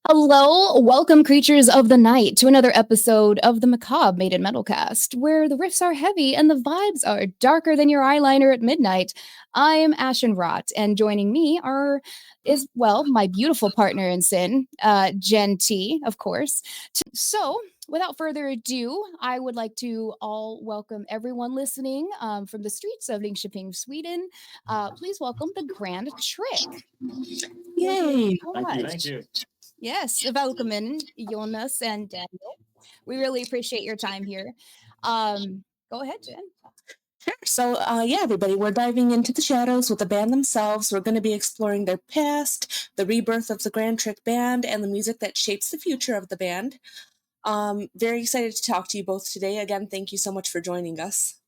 Hello, welcome, creatures of the night, to another episode of the Macabre Maiden Metalcast, where the riffs are heavy and the vibes are darker than your eyeliner at midnight. I am Ashen Rot, and joining me my beautiful partner in sin, Jen T, of course. So, without further ado, I would like to all welcome everyone listening from the streets of Linköping, Sweden. Please welcome the Grand Trick. Yay! So Thank you. much. Yes, welcome in, Jonas and Daniel. We really appreciate your time here. Go ahead, Jen. Sure. So, everybody, we're diving into the shadows with the band themselves. We're going to be exploring their past, the rebirth of the Grand Trick Band, and the music that shapes the future of the band. Very excited to talk to you both today. Again, thank you so much for joining us.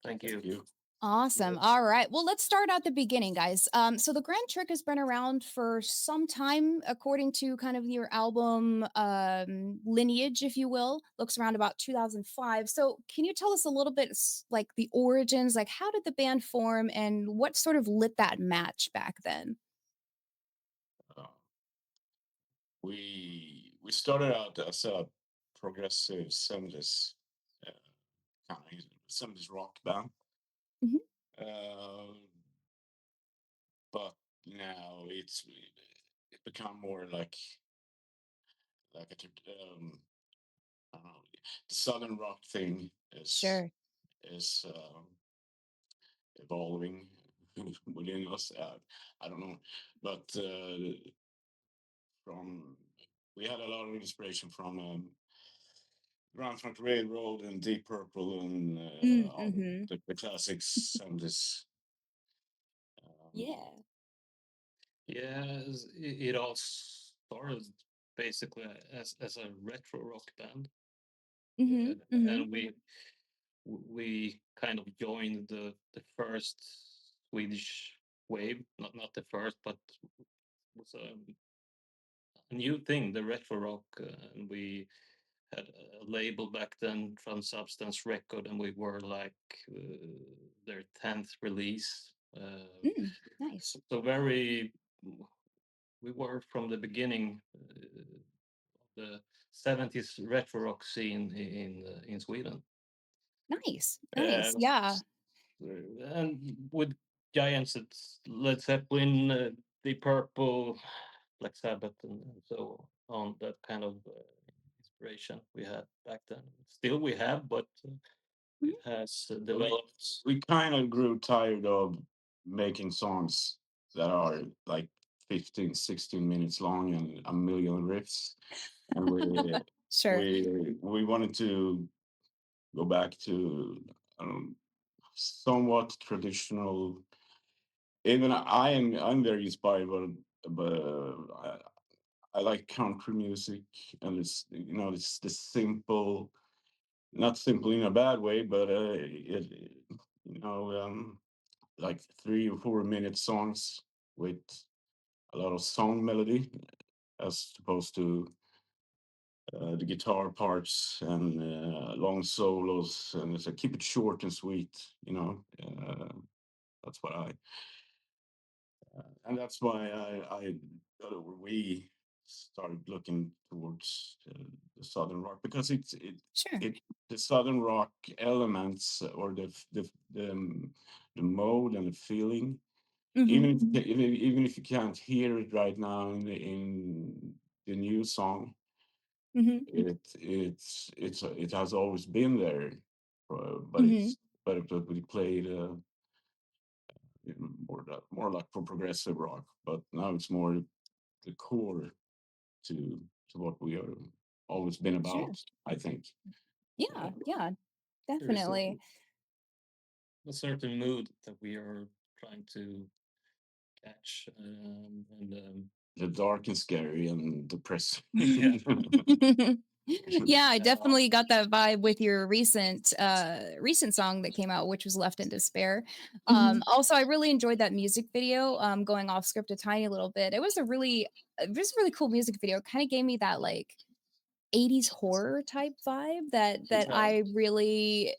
Thank Thank you. you. Awesome. All right. Well, let's start at the beginning, guys. So the Grand Trick has been around for some time, according to kind of your album lineage, if you will. Looks around about 2005. So can you tell us a little bit, like the origins, like how did the band form, and what sort of lit that match back then? Uh, we started out as a progressive 70s kind of 70s rock band, Hmm. uh, but now it become more like I don't know, the southern rock thing Sure. is evolving within us. I don't know, but from we had a lot of inspiration from. Grand Funk Railroad and Deep Purple and all Mm-hmm. the classics and this. Um, Yeah. Yeah, it all started basically as a retro rock band, Mm-hmm. Mm-hmm. and we kind of joined the first Swedish wave, not the first, but was a new thing, the retro rock, and we had a label back then, Transubstance Record, and we were like their 10th release. Mm, nice. So very we were from the beginning the 70s retro rock scene in Sweden. Nice. Nice. Uh, Yeah. and with giants, it's Led Zeppelin, Deep Purple, Black Sabbath, and so on. That kind of inspiration we had back then. Still, we have, but Mhm. it has we developed. we kind of grew tired of making songs that are like 15, 16 minutes long and a million riffs, and Sure. we wanted to go back to somewhat traditional. Even I'm very inspired, but I like country music, and it's the simple, not simple in a bad way, but you know like 3 or 4 minute songs with a lot of song melody, as opposed to the guitar parts and long solos, and it's keep it short and sweet. That's what and that's why we started looking towards the southern rock, because Sure. it the southern rock elements, or the mode and the feeling, Mhm. even if you can't hear it right now in the new song, Mhm. it has always been there, but Mhm. we played more like for progressive rock, but now it's more the core to what we are always been Sure. about, I think. Yeah, yeah, There is definitely. a certain mood that we are trying to catch, and The dark and scary and depressing. yeah, Yeah, I uh, definitely got that vibe with your recent song that came out, which was Left in Despair. Mhm. Also, I really enjoyed that music video, going off script a tiny little bit. It was a really cool music video. It kind of gave me that like 80s horror type vibe that yeah, I really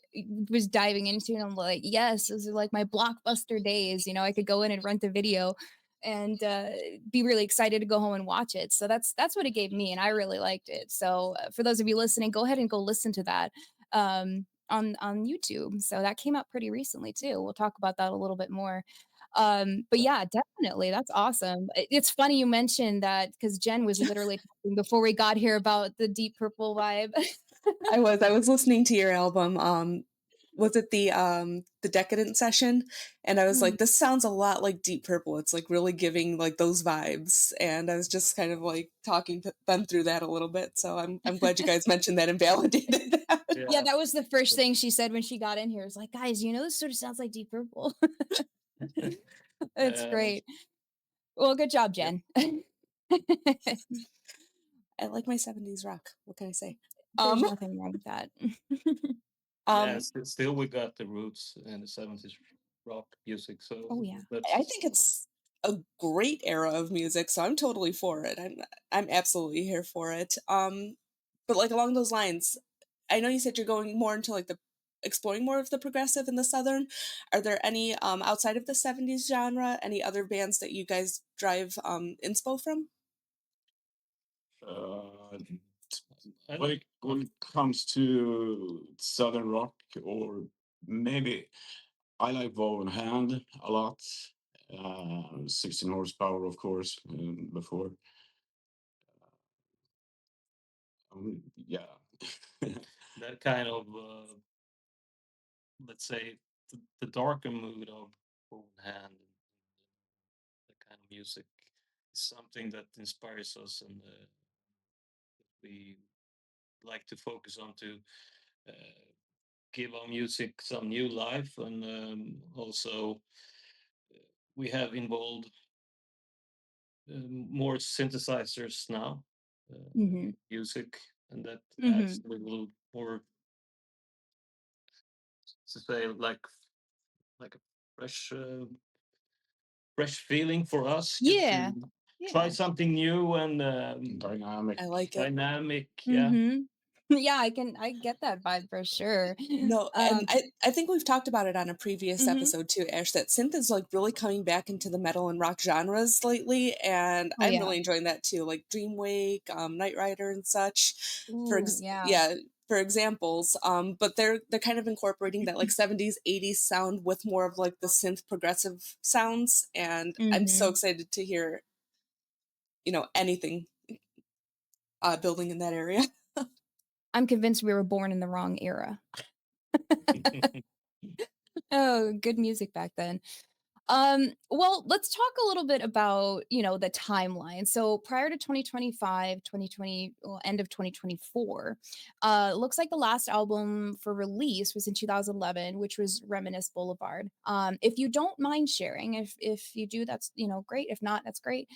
was diving into, and I'm like, yes, those are like my blockbuster days. I could go in and rent the video. and be really excited to go home and watch it. So that's what it gave me, and I really liked it. So for those of you listening, go ahead and go listen to that on YouTube. So that came out pretty recently too. We'll talk about that a little bit more. But yeah, definitely, that's awesome. It's funny you mentioned that because Jen was literally talking before we got here about the Deep Purple vibe. I was listening to your album. Was it the Decadent session? And I was like, this sounds a lot like Deep Purple. It's like really giving like those vibes. And I was just kind of like talking to them through that a little bit. So I'm glad you guys mentioned that and validated that. Yeah, Yeah. that was the first thing she said when she got in here. It was like, guys, this sort of sounds like Deep Purple. It's Um, great. Well, good job, yeah. Jen. I like my 70s rock. What can I say? There's Um, nothing wrong with that. Yeah, um, still we got the roots in the 70s rock music. So Oh, yeah. I think it's a great era of music, so I'm totally for it. I'm absolutely here for it. But like along those lines, I know you said you're going more into like the exploring more of the progressive and the southern. Are there any outside of the 70s genre, any other bands that you guys drive inspo from? Uh, I, when it comes to southern rock, or maybe I like Bow and Hand a lot. 16 horsepower, of course. Before, yeah. that kind of let's say the darker mood of Own Hand and that kind of music is something that inspires us and we like to focus on to uh, give our music some new life and also we have involved more synthesizers now Mhm. music and that adds Mhm. a little more to say like a fresh fresh feeling for us Yeah. to try Yeah. something new and Dynamic. I like it. dynamic. Yeah, Mhm. Yeah, I get that vibe for sure. No, and Um, I think we've talked about it on a previous mhm. episode too, Ash, that synth is like really coming back into the metal and rock genres lately, and Oh, I'm yeah. really enjoying that too, like Dreamwake, Knight Rider and such. Ooh, yeah. Yeah, for examples. But they're kind of incorporating that like 70s, 80s sound with more of like the synth progressive sounds, and I'm so Mhm. excited to hear, anything building in that area. I'm convinced we were born in the wrong era. Oh, good music back then. Well, let's talk a little bit about, the timeline. So prior to 2025, 2020, well, end of 2024, looks like the last album for release was in 2011, which was Reminisce Boulevard. If you don't mind sharing, if you do, that's, great. If not, that's great.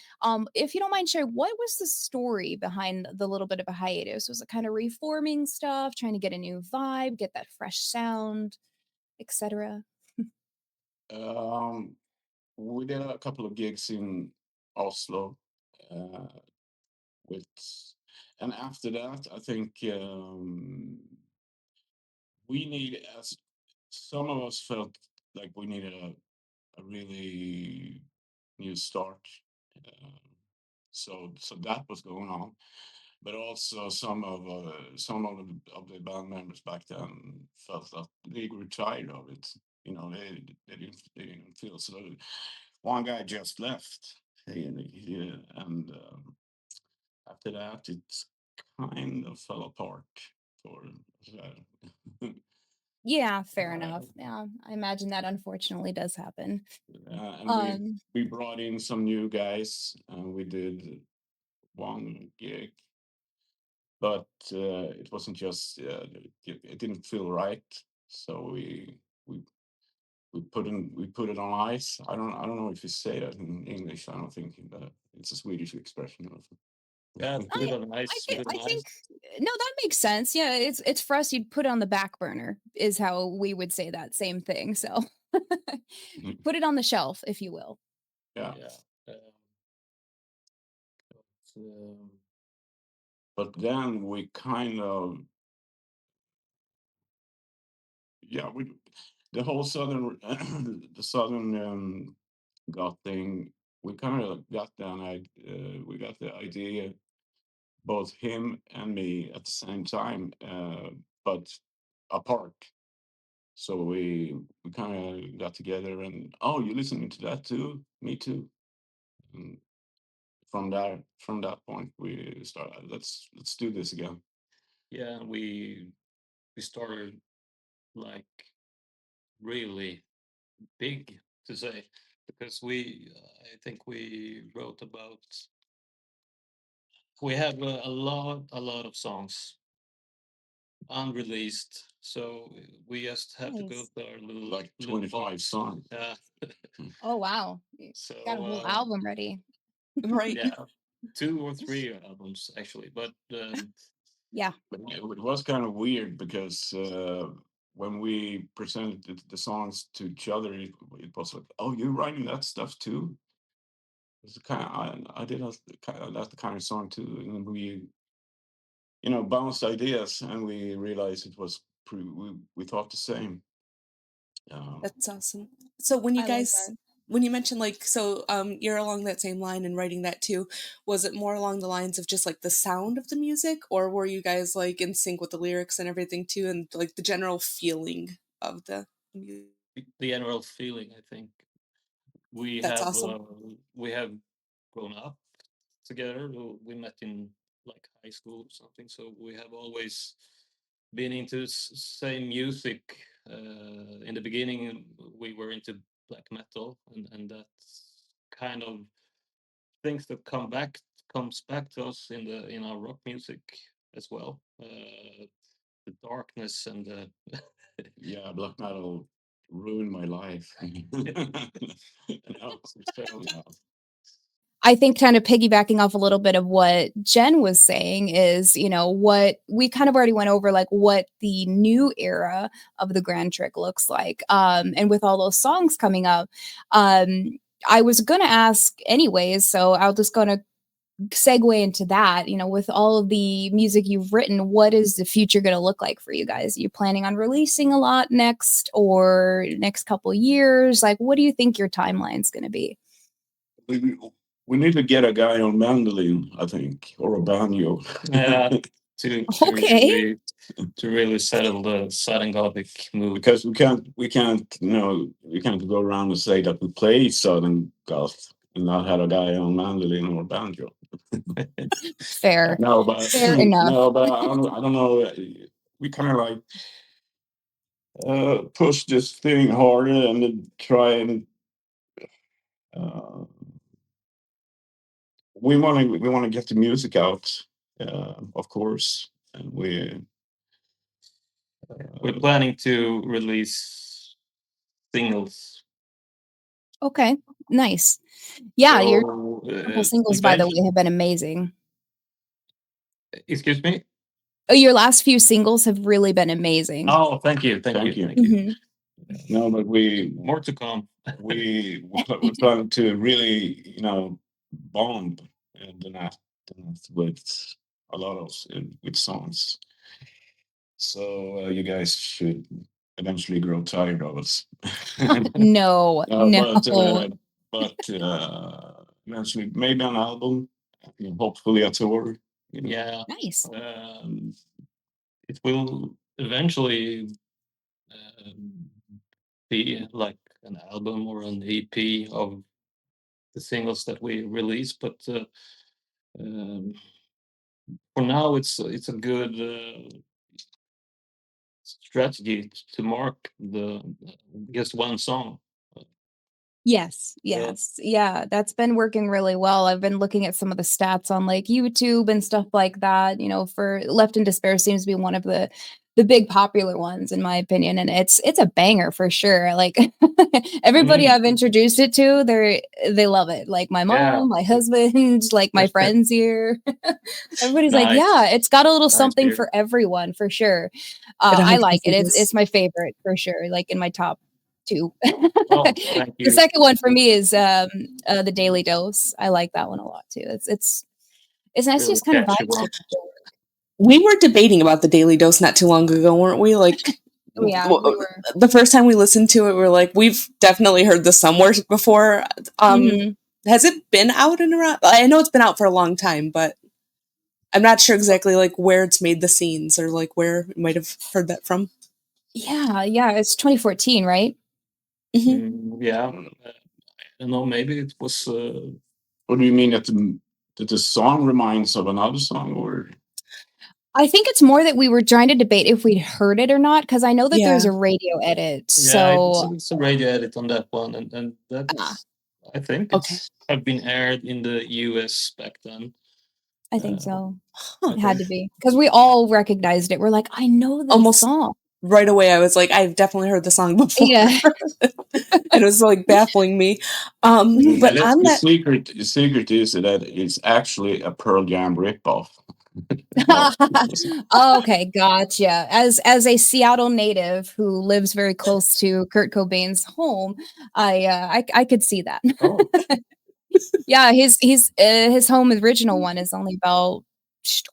If you don't mind sharing, what was the story behind the little bit of a hiatus? Was it kind of reforming stuff, trying to get a new vibe, get that fresh sound, etc.? Um, we did a couple of gigs in Oslo, uh, with, and after that, I think we need, as some of us felt like we needed a really new start. Um, so that was going on, but also some of the band members back then felt that they grew tired of it. They didn't feel so. One guy just left, and after that it kind of fell apart for. Yeah, fair Uh, enough. Yeah, I imagine that unfortunately does happen. and we Um, we brought in some new guys, and we did one gig, but it wasn't just it didn't feel right, so we we put it on ice. I don't know if you say that in English. I don't think that it's a Swedish expression. yeah, put it I on ice, put it I on think ice. no, that makes sense. Yeah, it's for us. You'd put it on the back burner is how we would say that same thing. So put it on the shelf, if you will. Yeah, Yeah, um, but, but then we kind of, yeah, we the whole southern the southern goth thing. we kind of got we got the idea, both him and me at the same time, but apart. So we kind of got together and, oh, you listening to that too? Me too. And from that point we started. Let's do this again. Yeah, we started like really big to say, because I think we wrote about, we have a lot of songs unreleased, so we just have to go Nice. to our little Like little 25 box. songs. Yeah. Oh wow. You So got a whole album ready. Right. yeah, 2 or 3 albums actually, but Yeah. But it was kind of weird because when we presented the songs to each other, it was like, "Oh, you're writing that stuff too." It's kind of I did that kind of song too, and we bounced ideas, and we realized it was we thought the same. That's awesome. So when you I like guys that. when you mentioned like you're along that same line and writing that too, was it more along the lines of just like the sound of the music, or were you guys like in sync with the lyrics and everything too, and like the general feeling of the music? the general feeling, I think we That's have awesome. grown up together. We met in like high school or something, so we have always been into same music. In the beginning, we were into black metal, and that's kind of things that comes back to us in our rock music as well. The darkness and the Yeah, black metal ruined my life. No, so, I think kind of piggybacking off a little bit of what Jen was saying is, what we kind of already went over, like what the new era of the Grand Trick looks like. And with all those songs coming up, I was going to ask anyways, so I'll just going to segue into that. With all of the music you've written, what is the future going to look like for you guys? Are you planning on releasing a lot next or next couple years? Like, what do you think your timeline's going to be? we, we need to get a guy on mandolin, I think, or a banjo. yeah, to Okay. really settle the Southern Gothic mood. Because we can't go around and say that we play Southern Goth and not have a guy on mandolin or banjo. Fair. No, but Fair enough. no, but I don't know. We kind of like push this thing harder and then try and uh, we want to get the music out, of course, and We're planning to release singles. Okay. Nice. Yeah, your So couple singles, by the eventually, way, have been amazing. excuse me. Oh, your last few singles have really been amazing. Oh, thank you. Mhm. No, but More to come. we plan to really bomb the net with a lot of with songs. So you guys should eventually grow tired of us. No, no. But eventually, maybe an album, hopefully a tour. Yeah, Nice. it will eventually um, be like an album or an EP of the singles that we release. But um, for now, it's a good strategy to mark the just one song. Yes, Yeah, yes. Yeah, that's been working really well. I've been looking at some of the stats on like YouTube and stuff like that, for Left in Despair seems to be one of the big popular ones in my opinion, and it's a banger for sure. Like everybody mm, I've introduced it to, they love it. Like my yeah, mom, my husband, like my friends here. Everybody's like, nice, "Yeah, it's got a little nice, something dear. for everyone for sure." It I like it. 100% It's is. it's my favorite for sure, like in my top 2. Oh, thank The you. second one for me is, The Daily Dose. I like that one a lot too. It's nice to Really just kind of vibe catchy to. one. We were debating about the Daily Dose not too long ago, weren't we? Like, Oh, yeah, we were. the first time we listened to it, we were like, we've definitely heard this somewhere before. Mhm. has it been out and around? I know it's been out for a long time, but I'm not sure exactly like where it's made the scenes or like where you might have heard that from. Yeah, it's 2014, right? Yeah, I don't know. Maybe it was. What do you mean that the song reminds of another song, or? I think it's more that we were trying to debate if we'd heard it or not, because I know that there's Yeah. a radio edit. Yeah, So it's a radio edit on that one, and ah, that's. I think Okay. it's have been aired in the US back then. I think so. Huh. It had to be because we all recognized it. We're like, I know this Almost song. right away, I was like, I've definitely heard the song before. Yeah. It was like baffling me. But Let's, on the that, secret is that it's actually a Pearl Jam ripoff. No. Okay, gotcha. As a Seattle native who lives very close to Kurt Cobain's home, I could see that. Oh, Yeah, his home original one is only about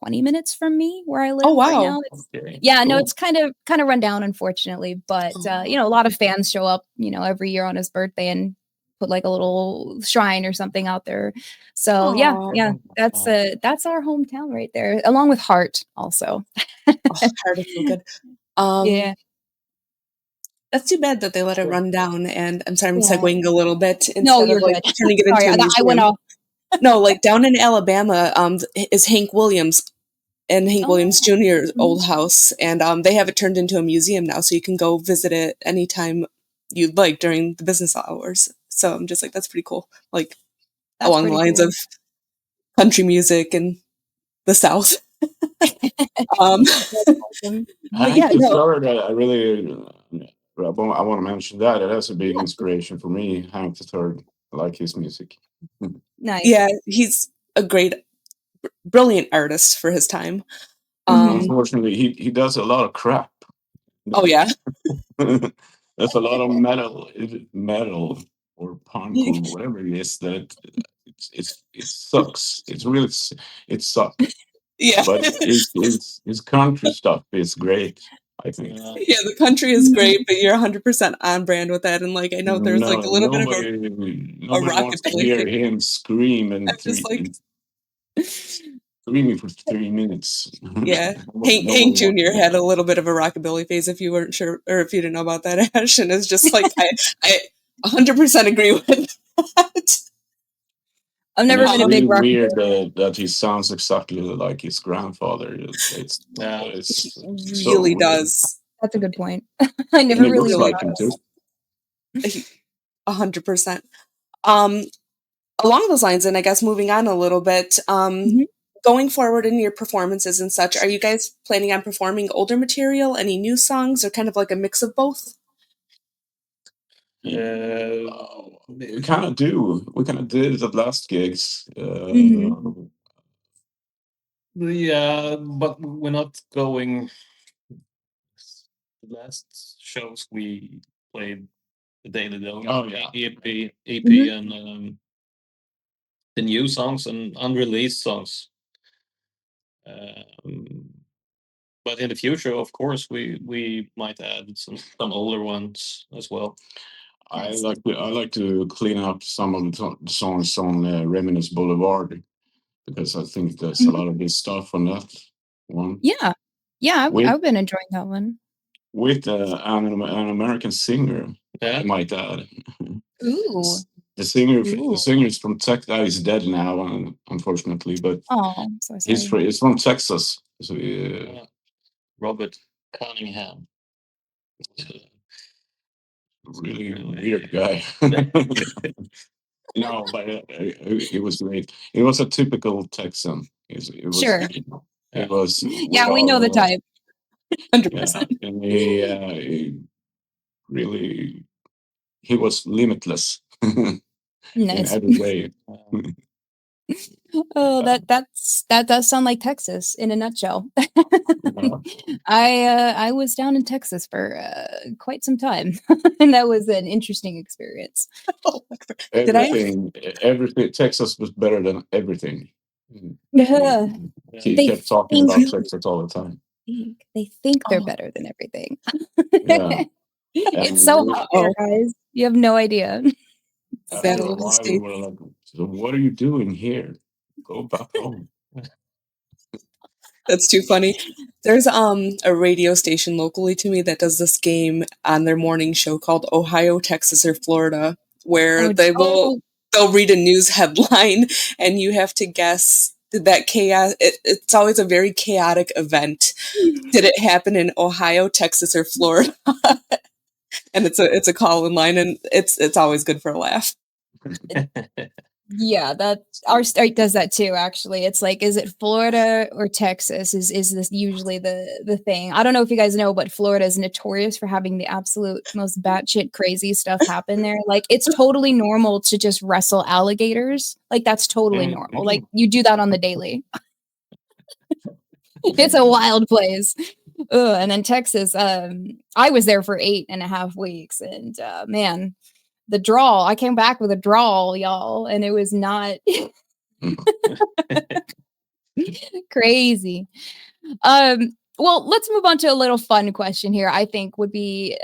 20 minutes from me where I oh live right wow. now. It's okay, yeah, no, cool. it's kind of run down, unfortunately, but you know, a lot of fans show up, you know, every year on his birthday and put like a little shrine or something out there. So yeah, Aw. yeah, Oh, that's our hometown right there, along with Heart also. Oh, heart is so good. Um, Yeah, that's too bad that they let it run down. And I'm sorry, I'm yeah. segueing a little bit No, instead of you're like good. turning it Sorry, into a I went museum. off. No, like down in Alabama, is Hank Williams and Hank Williams Oh, Jr.'s mhm. old house, and they have it turned into a museum now, so you can go visit it anytime you'd like during the business hours. So I'm just like, that's pretty cool. Like That's along the pretty lines cool. of country music and the South. Um, That's awesome. But Hank yeah, the no, Third, I really, I want to mention that. That's a big inspiration for me. Hank the Third, I like his music. nice. yeah, he's a great, brilliant artist for his time. Mhm. Unfortunately, he does a lot of crap. Oh yeah, There's a lot of metal or punk or whatever it is that it sucks. It sucks. yeah, But his country stuff is great. I think. yeah. yeah. The country is great, but you're 100% on brand with that. And like, I know there's like No, a little bit of a nobody wants to rockabilly hear thing. him scream I'm just like, screaming for 3 minutes. yeah. Hank Nobody wants to Jr. hear had a that. little bit of a rockabilly phase, if you weren't sure, or if you didn't know about that, Ash. And it's just like, I 100% agree with that. I've And never it's been a Um, really big weird rockabilly that he sounds exactly like his grandfather. Yeah. he It's so really weird. does. That's a good point. I And never he He really looks really like him too. does. He- 100%. Um, Along those lines, and I guess moving on a little bit, Mhm. going forward in your performances and such, are you guys planning on performing older material, any new songs, or kind of like a mix of both? We kind of do. We kind of did it at last gigs. Mhm. Yeah, but we're not going. The last shows we played the Daily Dome, Oh yeah. EP, Mhm. and the new songs and unreleased songs. Um, but in the future, of course, we might add some older ones as well. Nice. I like to clean up some of the songs on Reminisce Boulevard because I think there's a Mhm. lot of good stuff on that one Yeah. Yeah, with I've been enjoying that one. an American singer. I Yeah, might add. Ooh. The Ooh. singer is from Texas. He's dead now, unfortunately, but Oh, I'm so sorry. he's from Texas. So, Robert Cunningham. really Really. weird guy. No, but it was great. It was a typical Texan. Sure. It Yeah. was Yeah, we know the without, type. yeah, 100%. and he really he was limitless in Nice. every way. Oh, Yeah, that does sound like Texas in a nutshell. yeah. I was down in Texas for, quite some time, and that was an interesting experience. Oh, did I? Everything. Texas was better than everything. He, Yeah. Yeah. he They kept talking think about Texas all the time. they think they're Oh, better than everything. Yeah, It's and so hot there, oh. guys. You have no idea. after Battle a of the while, we were States. like, "So what are you doing here? Go back home." That's too funny. There's a radio station locally to me that does this game on their morning show called Ohio, Texas, or Florida, where Oh, oh, they'll read a news headline and you have to guess that chaos. It's always a very chaotic event. Did it happen in Ohio, Texas, or Florida? And it's a call in line, and it's always good for a laugh. yeah, that our state does that too, actually. It's like, is it Florida or Texas? Is this usually the thing? I don't know if you guys know, but Florida is notorious for having the absolute most batshit crazy stuff happen there. Like, it's totally normal to just wrestle alligators. Like, that's totally normal. Like, you do that on the daily. It's a wild place. Ugh, and then Texas, I was there for 8.5 weeks, and man, the drawl. I came back with a drawl, y'all, and it was not crazy. Well, let's move on to a little fun question here. I think would be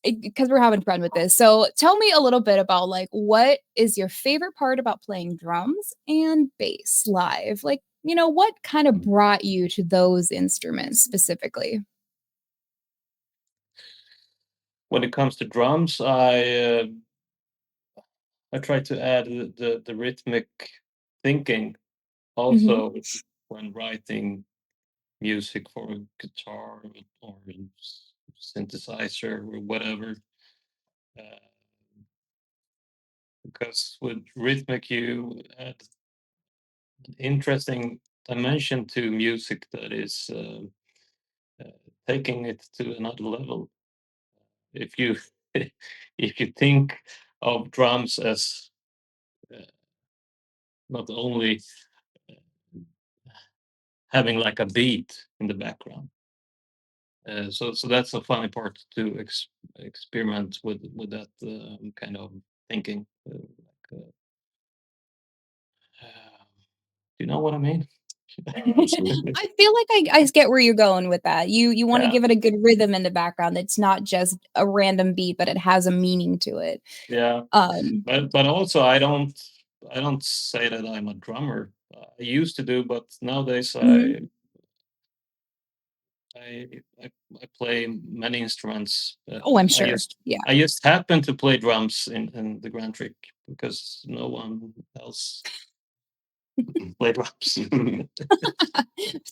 because we're having fun with this. So, tell me a little bit about like what is your favorite part about playing drums and bass live? Like, what kind of brought you to those instruments specifically? When it comes to drums, I try to add the rhythmic thinking Mhm. also when writing music for a guitar or synthesizer or whatever. Uh, because with rhythmic, you add an interesting dimension to music that is uh, taking it to another level. If you if you think of drums as uh, not only uh, having like a beat in the background. So that's a funny part to experiment with that kind of thinking. Do you know what I mean? Absolutely. I feel like I get where you're going with that. You want to Yeah, give it a good rhythm in the background. It's not just a random beat, but it has a meaning to it. yeah. Um, But also I don't say that I'm a drummer. I used to do, but nowadays mhm. I I, I play many instruments. Oh, I'm I sure. just Yeah. I just happen to play drums in the Grand Trick because no one else play drums.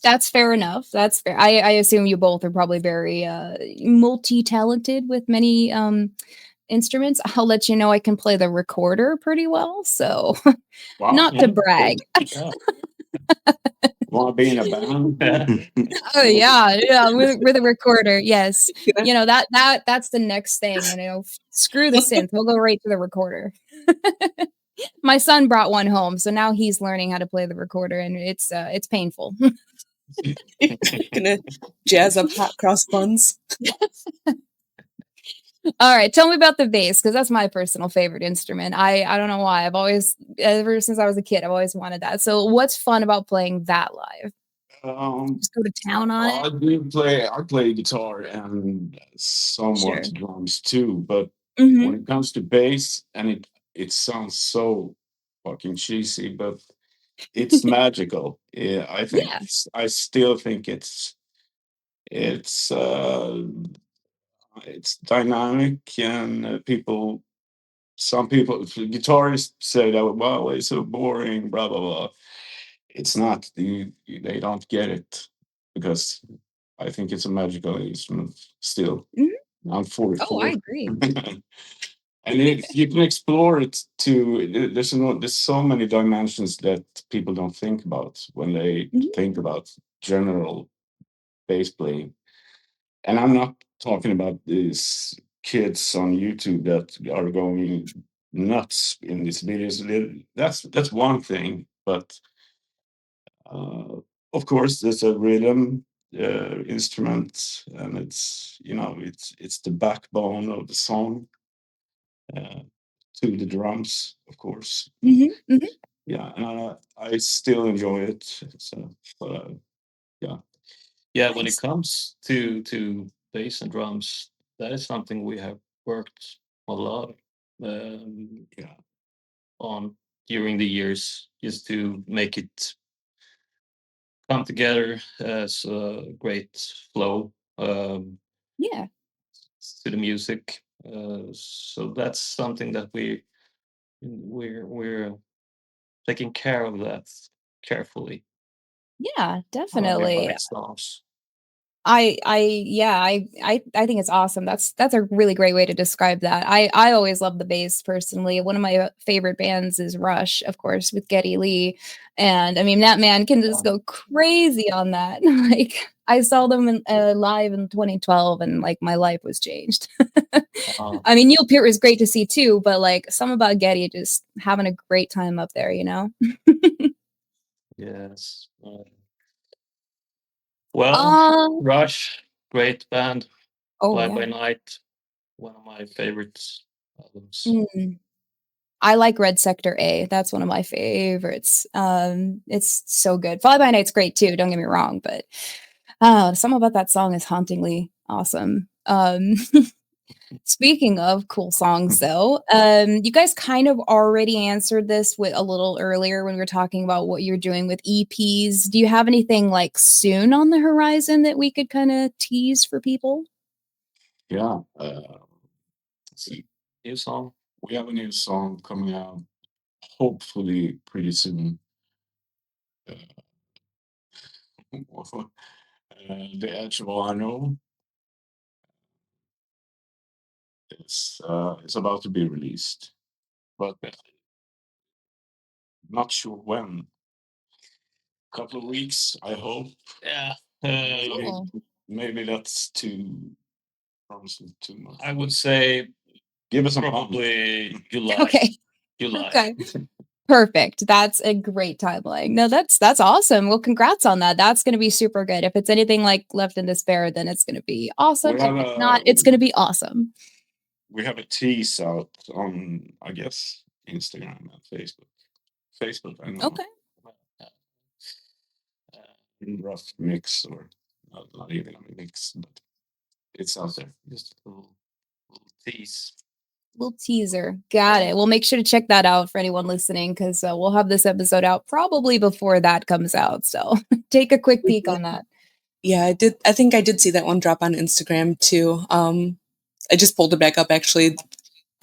That's fair enough. That's fair. I assume you both are probably very multi-talented with many instruments. I'll let you know I can play the recorder pretty well, so Wow. not to Cool. brag. Yeah. Want to be in a band? Yeah. Oh yeah, yeah, with a recorder. Yes. You know? That's the next thing, screw the synth. We'll go right to the recorder. My son brought one home, so now he's learning how to play the recorder and it's painful. Gonna jazz up hot cross buns. All right, tell me about the bass because that's my personal favorite instrument. I don't know why. I've always ever since I was a kid, I've always wanted that. So what's fun about playing that live? um, Just go to town on it? I play guitar and somewhat Sure. drums too, but when Mhm. it comes to bass, and it sounds so fucking cheesy, but it's magical. Yeah, I think Yeah. I still think it's it's dynamic, and some people, guitarists say that, well, it's so boring, blah blah blah. It's not. They don't get it because I think it's a magical instrument still. Mhm. I'm Oh, I 44. agree. And if you can explore it to, there's so many dimensions that people don't think about when they Mhm. think about general bass playing. And I'm not talking about these kids on YouTube that are going nuts in these videos. That's one thing, but uh, of course, there's a rhythm instrument, and it's the backbone of the song uh, to the drums, of course. Mhm. Mhm. Yeah, and I still enjoy it. So, but yeah. Yeah, when it Nice. comes to bass and drums, that is something we have worked a lot. Yeah. on during the years, just to make it come together as a great flow Yeah. to the music. So that's something that we're taking care of that carefully. Yeah, The definitely. right songs. I think it's awesome. That's a really great way to describe that. I always love the bass personally. One of my favorite bands is Rush, of course, with Geddy Lee, and I mean that man can just go crazy on that. Like I saw them live in 2012, and like my life was changed. I mean Neil Peart was great to see too, but like some about Geddy just having a great time up there, you know. Yes. Well, Um. Rush, great band. Oh Fly by yeah. Night, one of my favorite albums. Mm. I like Red Sector A. That's one of my favorites. It's so good. Fly By Night's great too, don't get me wrong, but something about that song is hauntingly awesome. Speaking of cool songs though, you guys kind of already answered this with a little earlier when we were talking about what you're doing with EPs. Do you have anything like soon on the horizon that we could kind of tease for people? Yeah. New song. We have a new song coming out, hopefully pretty soon. The Edge of Honor is about to be released, but not sure when. Couple of weeks, I hope. Yeah. Maybe, Cool. maybe that's promising too much. I would say Give us a probably July. Okay. July. Okay. Perfect. That's a great timeline. No, that's awesome. Well, congrats on that. That's going to be super good. If it's anything like Left in Despair, then it's going to be awesome. We If have it's not, it's going to be awesome. we have a tease out on, I guess, Instagram and Facebook. Facebook, I know. Okay. Rough mix, or not even a mix, but it's out there. Just a little tease. Little teaser. Got it. We'll make sure to check that out for anyone listening because we'll have this episode out probably before that comes out. So take a quick peek on that. Yeah, I did. I think I did see that one drop on Instagram too. I just pulled it back up actually.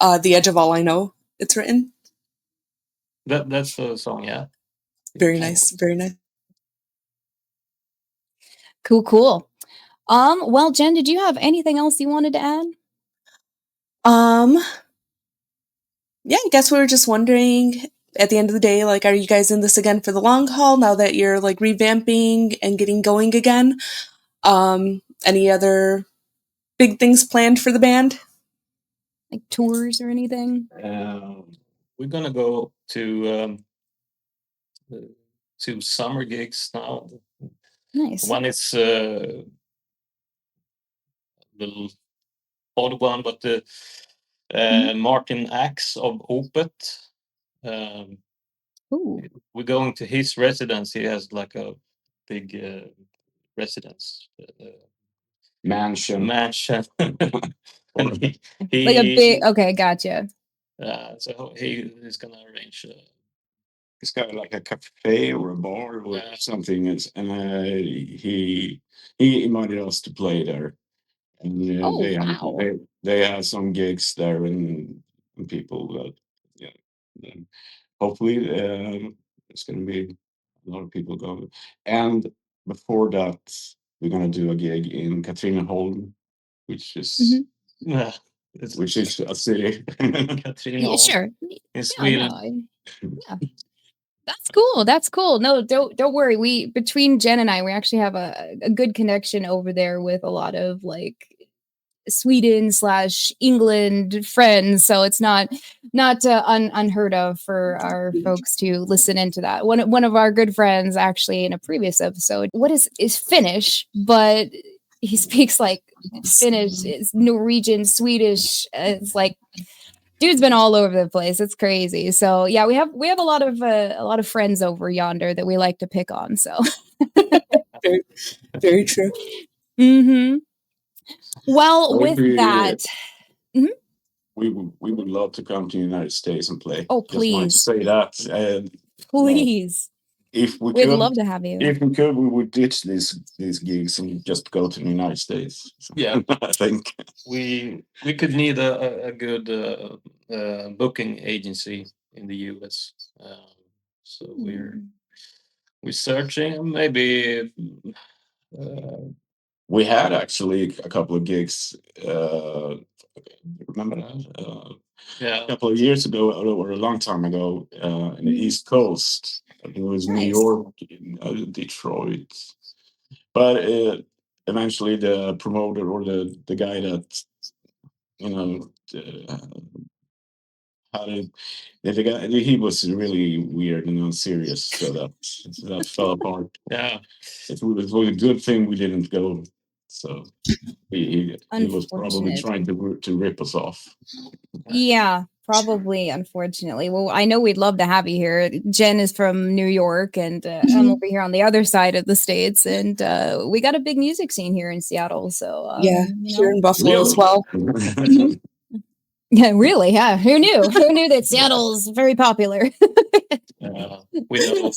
The Edge of All I Know. It's written. That's the song, yeah. Very nice. Very nice. Cool, cool. Well, Jen, did you have anything else you wanted to add? Yeah, I guess we were just wondering at the end of the day, like, are you guys in this again for the long haul now that you're like revamping and getting going again? Any other big things planned for the band? Like tours or anything? We're gonna go to summer gigs now. Nice. One is a little odd one, but the Martin Axe of Opet. Ooh. We're going to his residence. He has like a big residence Mansion. and Like a big, okay, gotcha. so he is gonna arrange It's got like a cafe or a bar or something. He invited us to play there, and Oh, wow. they have some gigs there, and people that, yeah. And hopefully, it's going to be a lot of people going. And before that, we're going to do a gig in Katrineholm, which is which is a city. Yeah, sure. in Yeah, Sweden. no, yeah. That's cool. That's cool. No, don't worry. We between Jen and I, we actually have a good connection over there with a lot of like Sweden/England friends. So it's not unheard of for our folks to listen into that. One of our good friends actually in a previous episode, what is Finnish, but he speaks like Finnish, is Norwegian, Swedish. It's like dude's been all over the place. It's crazy. So yeah, we have a lot of friends over yonder that we like to pick on. So Very, very true. mm-hmm. Well, with be, that, mhm. we would love to come to the United States and play. Oh, Just wanted to please. say that. And Please. if we We'd could, love to have you. if we could, we would ditch these gigs and just go to the United States. So, Yeah. I think We could need a good booking agency in the US. So we're searching. Maybe we had actually a couple of gigs. Remember that? yeah, A couple of years ago, or a long time ago, in the East Coast. I think it was New Nice. York, Detroit. But eventually, the promoter or the guy that had it, the guy, he was really weird and unserious, so that fell apart. yeah. It was a good thing we didn't go. So he was probably Unfortunate. trying to rip us off. Yeah, probably, unfortunately. Well, I know we'd love to have you here. Jen is from New York, and I'm over here on the other side of the states, and we got a big music scene here in Seattle. So Yeah, here in Buffalo as Really? well. Yeah, really? Yeah. Who knew? Who knew that Seattle's very popular? We know.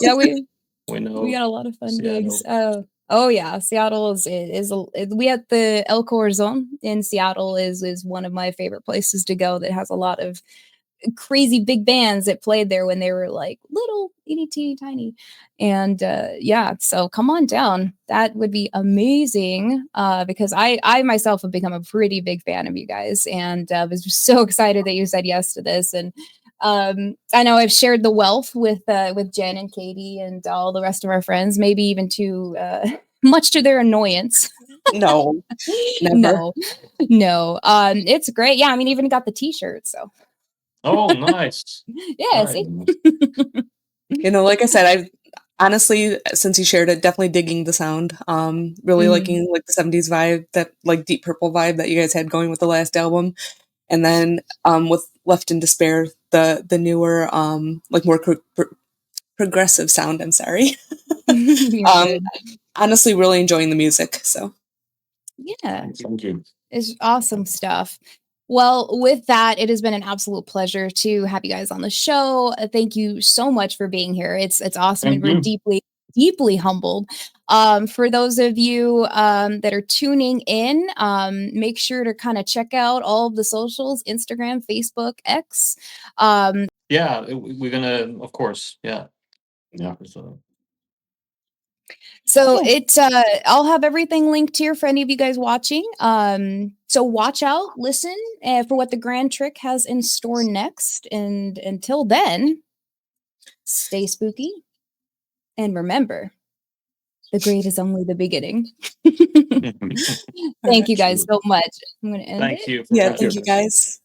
Yeah, we know. got a lot of fun Seattle. gigs. Oh yeah, Seattle we at the El Corazon in Seattle is one of my favorite places to go that has a lot of crazy big bands that played there when they were like little itty teeny tiny. And yeah, so come on down. That would be amazing because I myself have become a pretty big fan of you guys, and was so excited that you said yes to this. And I know I've shared the wealth with Jen and Katie and all the rest of our friends, maybe even to much to their annoyance. No, never. No. It's great. Yeah, I mean, even got the t-shirt. So Oh, nice. yeah, Nice. see? Like I said, I've honestly, since you shared it, definitely digging the sound. Really liking like the 70s vibe, that like Deep Purple vibe that you guys had going with the last album. And then with Left in Despair, the newer like more progressive sound, I'm sorry. You're good. Honestly really enjoying the music. So Yeah, Thank you. it's awesome stuff. Well, with that, it has been an absolute pleasure to have you guys on the show. Thank you so much for being here. It's awesome, and Thank we're you. deeply humbled. For those of you that are tuning in, make sure to kind of check out all of the socials: Instagram, Facebook, X. Yeah, we're gonna, of course. Yeah. Yeah. So it's I'll have everything linked here for any of you guys watching. So watch out, listen for what the Grand Trick has in store next. And until then, stay spooky. And remember, the great is only the beginning. Thank you guys so much. I'm gonna end Thank it. you. yeah, thank you guys.